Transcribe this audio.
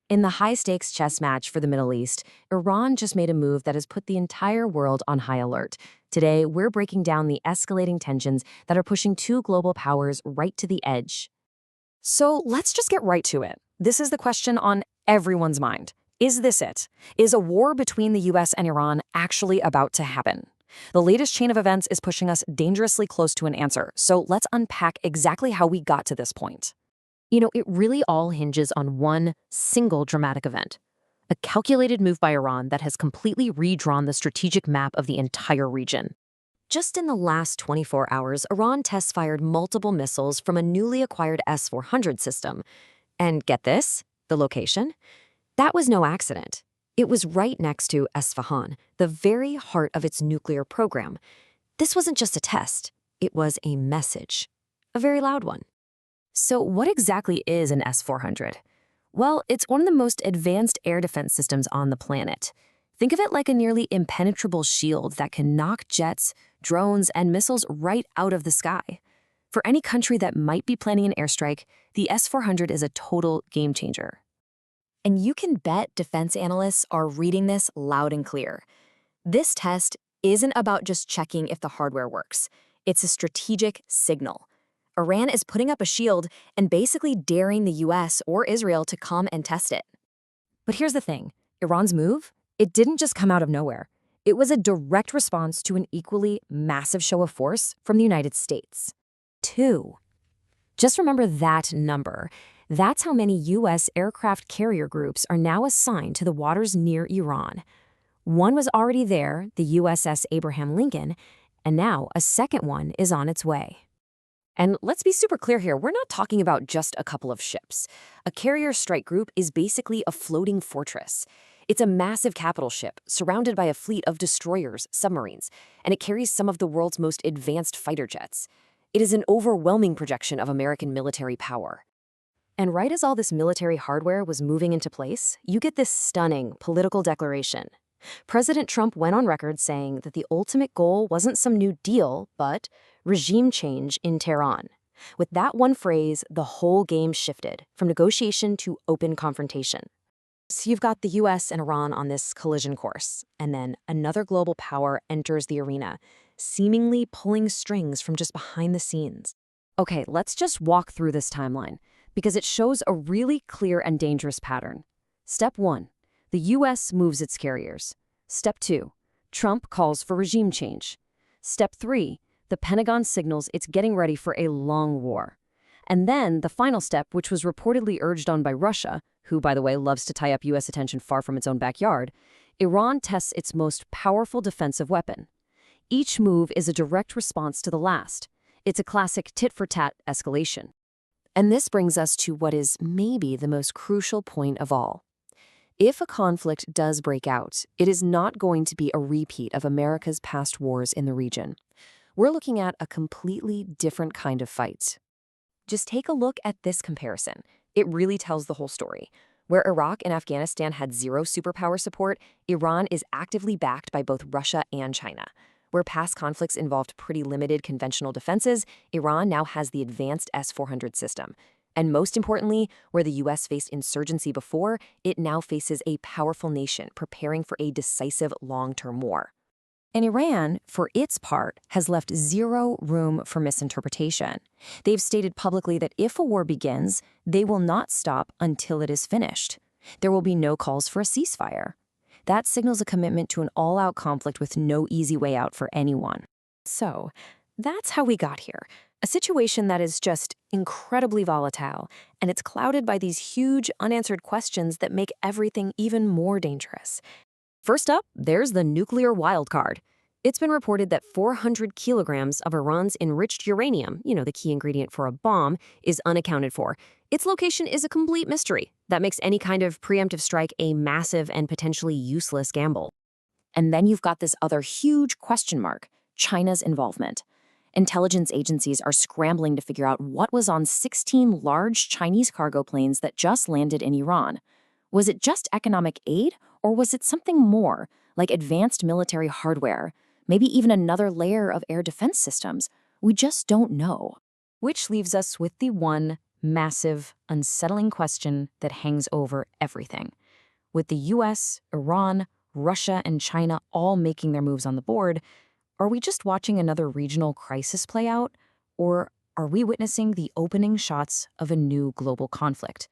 In the high-stakes chess match for the Middle East, Iran just made a move that has put the entire world on high alert. Today, we're breaking down the escalating tensions that are pushing two global powers right to the edge. So let's just get right to it. This is the question on everyone's mind. Is this it? Is a war between the US and Iran actually about to happen? The latest chain of events is pushing us dangerously close to an answer, so let's unpack exactly how we got to this point. It really all hinges on one single dramatic event. A calculated move by Iran that has completely redrawn the strategic map of the entire region. Just in the last 24 hours, Iran test-fired multiple missiles from a newly acquired S400 system. And get this, the location? That was no accident. It was right next to Isfahan, the very heart of its nuclear program. This wasn't just a test, it was a message. A very loud one. So what exactly is an S400? Well, it's one of the most advanced air defense systems on the planet. Think of it like a nearly impenetrable shield that can knock jets, drones, and missiles right out of the sky. For any country that might be planning an airstrike, the S400 is a total game changer. And you can bet defense analysts are reading this loud and clear. This test isn't about just checking if the hardware works. It's a strategic signal. Iran is putting up a shield and basically daring the US or Israel to come and test it. But here's the thing. Iran's move? It didn't just come out of nowhere. It was a direct response to an equally massive show of force from the United States. 2. Just remember that number. That's how many U.S. aircraft carrier groups are now assigned to the waters near Iran. One was already there, the USS Abraham Lincoln, and now a second one is on its way. And let's be super clear here, we're not talking about just a couple of ships. A carrier strike group is basically a floating fortress. It's a massive capital ship surrounded by a fleet of destroyers, submarines, and it carries some of the world's most advanced fighter jets. It is an overwhelming projection of American military power. And right as all this military hardware was moving into place, you get this stunning political declaration. President Trump went on record saying that the ultimate goal wasn't some new deal, but regime change in Tehran. With that one phrase, the whole game shifted, from negotiation to open confrontation. So you've got the US and Iran on this collision course, and then another global power enters the arena, seemingly pulling strings from just behind the scenes. Okay, let's just walk through this timeline, because it shows a really clear and dangerous pattern. Step 1. The US moves its carriers. Step 2. Trump calls for regime change. Step 3. The Pentagon signals it's getting ready for a long war. And then the final step, which was reportedly urged on by Russia, who, by the way, loves to tie up U.S. attention far from its own backyard, Iran tests its most powerful defensive weapon. Each move is a direct response to the last. It's a classic tit-for-tat escalation. And this brings us to what is maybe the most crucial point of all. If a conflict does break out, it is not going to be a repeat of America's past wars in the region. We're looking at a completely different kind of fight. Just take a look at this comparison. It really tells the whole story. Where Iraq and Afghanistan had zero superpower support, Iran is actively backed by both Russia and China. Where past conflicts involved pretty limited conventional defenses, Iran now has the advanced S-400 system. And most importantly, where the U.S. faced insurgency before, it now faces a powerful nation preparing for a decisive long-term war. And Iran, for its part, has left zero room for misinterpretation. They've stated publicly that if a war begins, they will not stop until it is finished. There will be no calls for a ceasefire. That signals a commitment to an all-out conflict with no easy way out for anyone. So, that's how we got here. A situation that is just incredibly volatile, and it's clouded by these huge unanswered questions that make everything even more dangerous. First up, there's the nuclear wildcard. It's been reported that 400 kilograms of Iran's enriched uranium, the key ingredient for a bomb, is unaccounted for. Its location is a complete mystery. That makes any kind of preemptive strike a massive and potentially useless gamble. And then you've got this other huge question mark, China's involvement. Intelligence agencies are scrambling to figure out what was on 16 large Chinese cargo planes that just landed in Iran. Was it just economic aid, or was it something more, like advanced military hardware, maybe even another layer of air defense systems? We just don't know. Which leaves us with the one massive, unsettling question that hangs over everything. With the US, Iran, Russia, and China all making their moves on the board, are we just watching another regional crisis play out? Or are we witnessing the opening shots of a new global conflict?